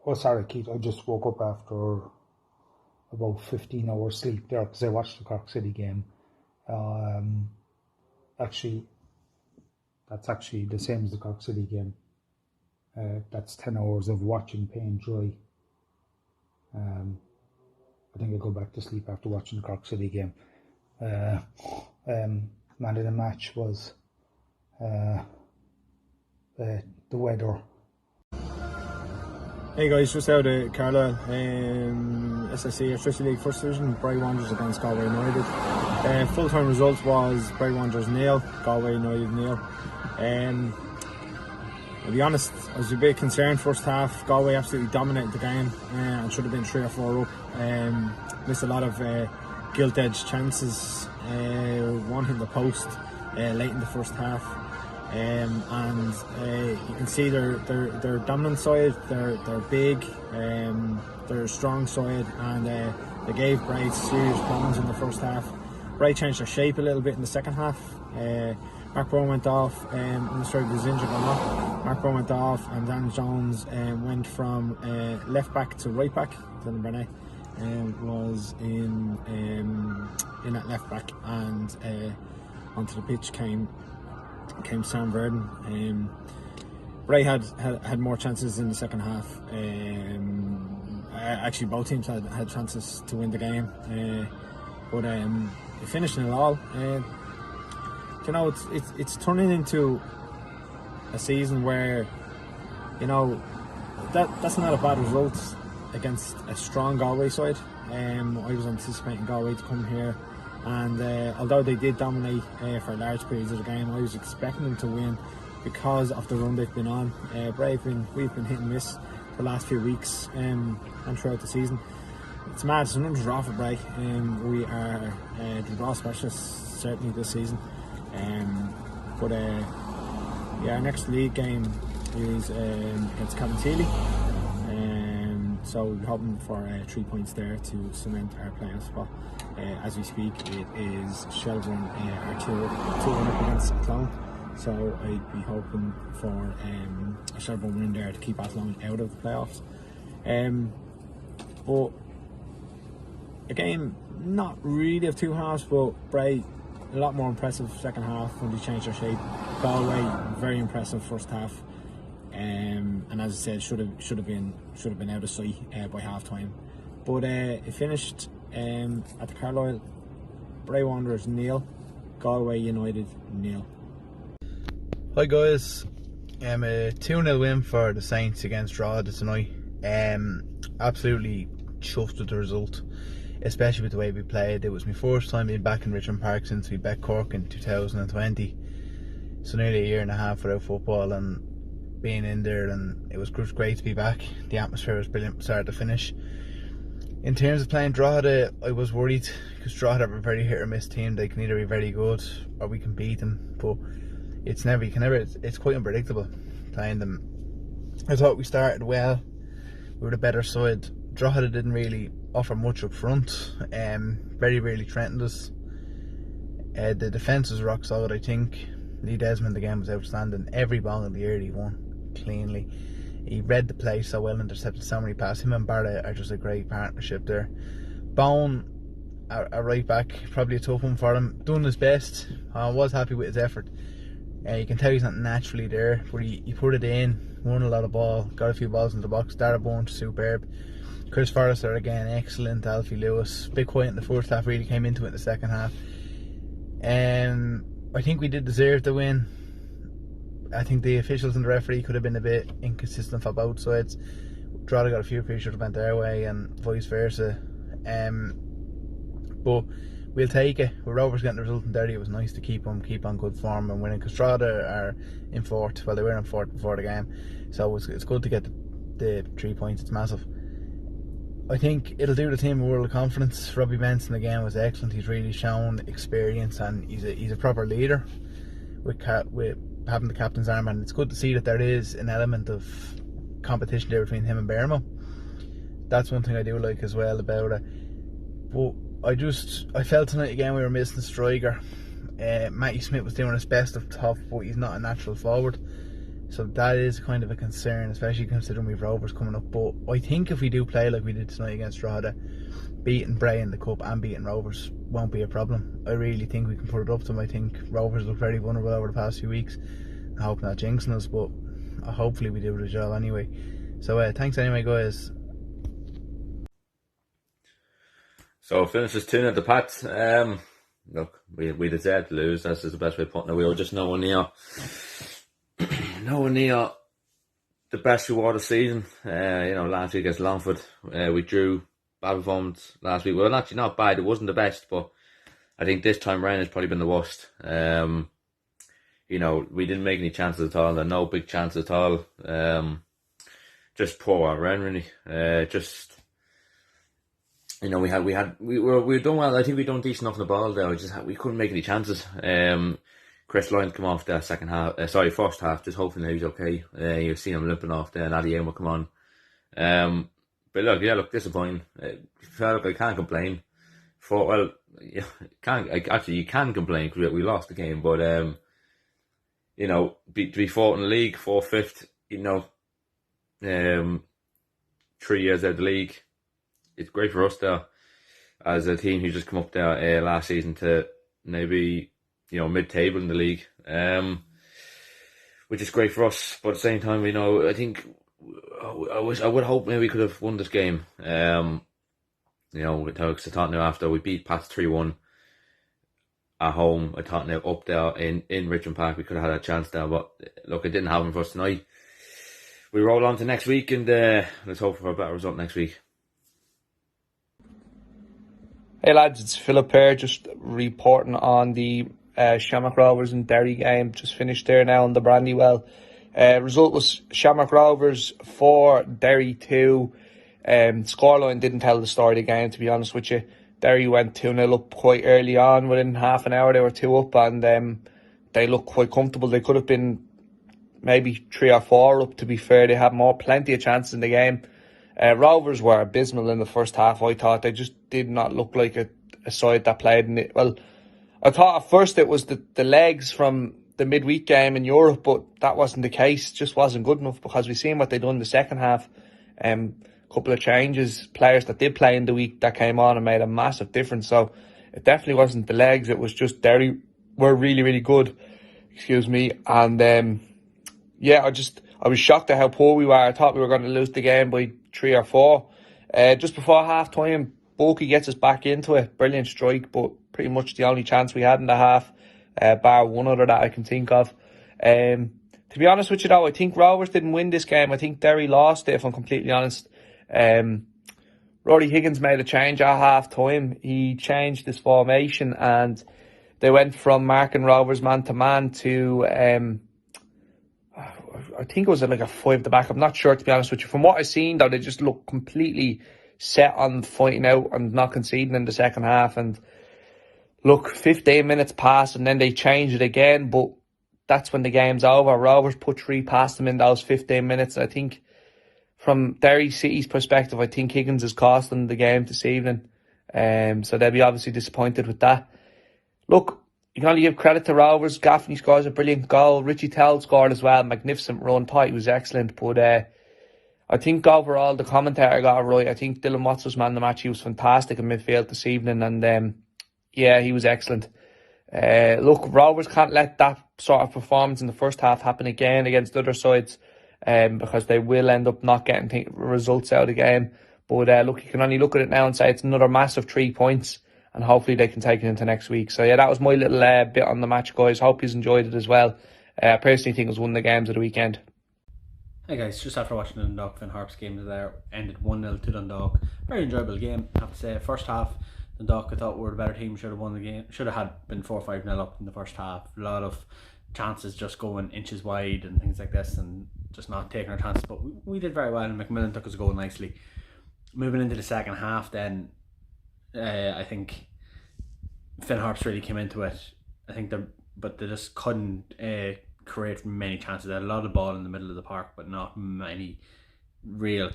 Oh, sorry, Keith. I just woke up after about 15 hours sleep there because I watched the Cork City game. Actually, that's actually the same as the Cork City game. That's 10 hours of watching paint dry. I think I'll go back to sleep after watching the Cork City game. Man of the match was the weather. Hey guys, just out of Carlisle, SSC Electricity League First Division, Bray Wanderers against Galway United. Full-time result was Bray Wanderers 0, Galway United 0. To be honest, I was a bit concerned first half. Galway absolutely dominated the game and should have been 3 or 4 up. Missed a lot of gilt-edged chances, one hitting the post late in the first half. And you can see their dominant side. They're big, they're a strong side, and they gave Bray serious problems in the first half. Bray changed their shape a little bit in the second half. Mark Brown went off, I'm sorry, he was injured or not. Mark Brown went off, and Dan Jones went from left back to right back. Dylan Burnett was in at left back, and onto the pitch came Sam Verdon. Bray had more chances in the second half. Actually, both teams had chances to win the game, but they finished in it all. You know, it's turning into a season where, you know, that's not a bad result against a strong Galway side. I was anticipating Galway to come here, and although they did dominate for large periods of the game, I was expecting them to win because of the run they've been on. We've been hit and miss the last few weeks and throughout the season. It's mad. It's another draw for Bray. We are the draw specialists certainly this season. But our next league game is against Cabinteely. So we're hoping for 3 points there to cement our playoff spot. As we speak, it is Shelburne are 2-1 up against Athlone. So I'd be hoping for a Shelburne win there to keep Athlone out of the playoffs. But a game not really of two halves, but Bray a lot more impressive second half when they changed their shape. Galway very impressive first half, and as I said, should have been out of sight by half time. But it finished at the Carlisle. Bray Wanderers 0, Galway United 0. Hi guys, a 2-0 win for the Saints against Drogheda tonight. Absolutely chuffed with the result, especially with the way we played. It was my first time being back in Richmond Park since we bet Cork in 2020, so nearly a year and a half without football and being in there, and it was great to be back. The atmosphere was brilliant from start to finish. In terms of playing Drogheda, I was worried because Drogheda are a very hit or miss team. They can either be very good or we can beat them, but it's quite unpredictable playing them. I thought we started well, we were the better side. Drogheda didn't really offer much up front, very rarely threatened us. The defence was rock solid, I think. Lee Desmond again was outstanding. Every ball in the air he won cleanly. He read the play so well, intercepted so many passes. Him and Barra are just a great partnership there. Bone, a right back, probably a tough one for him. Doing his best. I was happy with his effort. You can tell he's not naturally there, but he put it in, won a lot of ball, got a few balls in the box. Dara Bones, superb. Chris Forrester again, excellent. Alfie Lewis, bit quiet in the first half, really came into it in the second half. I think we did deserve the win. I think the officials and the referee could have been a bit inconsistent for both sides. Drogheda got a few appreciations that went their way and vice versa. But we'll take it. With Rovers getting the result in Derry, it was nice to keep on good form and winning, because Drogheda are in fourth. Well, they were in fourth before the game, so it's good to get the 3 points. It's massive. I think it'll do the team a world of confidence. Robbie Benson again was excellent. He's really shown experience and he's a proper leader with having the captain's arm, and it's good to see that there is an element of competition there between him and Bermo. That's one thing I do like as well about it. But I felt tonight again we were missing a striker. Matty Smith was doing his best up top, but he's not a natural forward. So that is kind of a concern, especially considering we've Rovers coming up. But I think if we do play like we did tonight against Drogheda, beating Bray in the Cup and beating Rovers won't be a problem. I really think we can put it up to them. I think Rovers look very vulnerable over the past few weeks. I hope not jinxing us, but hopefully we do the job anyway. So thanks anyway, guys. So finishes 2-0 the Pats. Look, we deserved to lose. That's just the best way of putting it. We were just nowhere near the best reward of the season. Last week against Longford, we drew. Bad performance last week. Well, actually not bad. It wasn't the best, but I think this time round it's probably been the worst. We didn't make any chances at all. There are no big chances at all. Just poor all round, really. We were done well. I think we done decent enough on the ball there. We couldn't make any chances. Chris Lyons come off there first half. Just hoping that he's okay. You see him limping off there, and Addy Aim will come on. But look, disappointing. I can't complain. You can complain because we lost the game, but to be fourth in the league, 4th, 5th, 3 years out of the league, it's great for us there as a team who just come up there last season to maybe mid-table in the league, which is great for us. But at the same time, I think I would hope maybe we could have won this game. With Tottenham after we beat Pats 3-1 at home. I Tottenham up there in Richmond Park, we could have had a chance there, but look, it didn't happen for us tonight. We roll on to next week, and let's hope for a better result next week. Hey lads, it's Philip here, just reporting on the Shamrock Rovers and Derry game. Just finished there now on the Brandywell. Result was Shamrock Rovers 4, Derry 2. Scoreline didn't tell the story of the game, to be honest with you. Derry went 2-0 up quite early on. Within half an hour they were 2 up, and they looked quite comfortable. They could have been maybe 3 or 4 up, to be fair. They had plenty of chances in the game. Rovers were abysmal in the first half, I thought. They just did not look like a side that played in it. Well, I thought at first it was the legs from the midweek game in Europe, but that wasn't the case. It just wasn't good enough, because we've seen what they done in the second half. Couple of changes, players that did play in the week that came on and made a massive difference. So it definitely wasn't the legs. It was just Derry were really, really good. Excuse me. And I was shocked at how poor we were. I thought we were going to lose the game by 3 or 4. Just before half time, Bulky gets us back into it. Brilliant strike, but pretty much the only chance we had in the half, bar one other that I can think of. To be honest with you though, I think Rovers didn't win this game. I think Derry lost it, if I'm completely honest. Rory Higgins made a change at half time. He changed his formation and they went from marking Rovers man to man to I think it was like a 5 at the back. I'm not sure, to be honest with you. From what I've seen though, they just looked completely set on fighting out and not conceding in the second half. And look, 15 minutes passed and then they changed it again, but that's when the game's over. Rovers put 3 past them in those 15 minutes. I think from Derry City's perspective, I think Higgins has cost them the game this evening. So they'll be obviously disappointed with that. Look, you can only give credit to Rovers. Gaffney scores a brilliant goal. Richie Tell scored as well. Magnificent run. Thought he was excellent. But I think overall the commentator got it right. I think Dylan Watts was man of the match. He was fantastic in midfield this evening. And he was excellent. Look, Rovers can't let that sort of performance in the first half happen again against other sides. Because they will end up not getting results out of the game. But look, you can only look at it now and say it's another massive 3 points, and hopefully they can take it into next week. So that was my little bit on the match, guys. Hope you enjoyed it as well. I personally think it was one of the games of the weekend. Hey guys, just after watching the Dundalk Finn Harps game there, ended 1-0 to Dundalk. Very enjoyable game, I have to say. First half, Dundalk I thought were the better team, should have won the game. Should have had been 4-5-0 up in the first half. A lot of chances just going inches wide and things like this, and just not taking our chances, but we did very well, and McMillan took us a goal nicely. Moving into the second half then, I think Finn Harps really came into it. I think they just couldn't create many chances. They had a lot of ball in the middle of the park, but not many real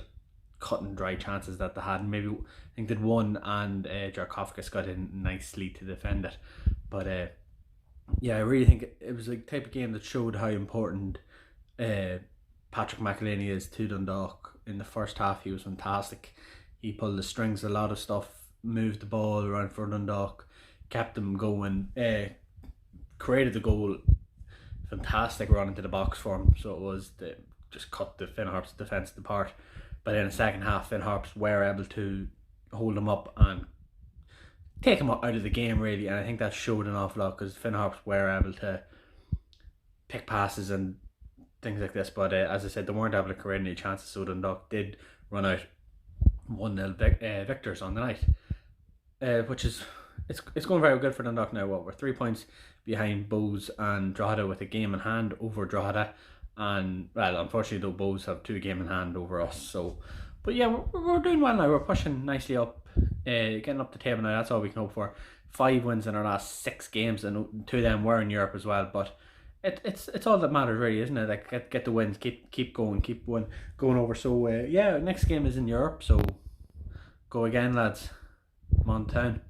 cut and dry chances that they had. Maybe I think they'd one, and Jarkovskis got in nicely to defend it. But I really think it was a type of game that showed how important Patrick McElhaney is to Dundalk. In the first half, he was fantastic. He pulled the strings, a lot of stuff, moved the ball around for Dundalk, kept them going, created the goal. Fantastic run into the box for him. So it was just cut the Finn Harps defence apart. But in the second half, Finn Harps were able to hold him up and take him out of the game, really. And I think that showed an awful lot because Finn Harps were able to pick passes and things like this. But as I said, they weren't able to create any chances. So Dundalk did run out 1-0 victors on the night, which is it's going very good for Dundalk now. We're 3 points behind Bows and Drogheda with a game in hand over Drogheda. And well, unfortunately, though, Bows have 2 games in hand over us. So, but yeah, we're doing well now. We're pushing nicely up, getting up the table now. That's all we can hope for. 5 wins in our last 6 games, and 2 of them were in Europe as well. But it's all that matters, really, isn't it? Like get the wins, keep going, going over. So yeah, next game is in Europe. So go again, lads. Come on, town.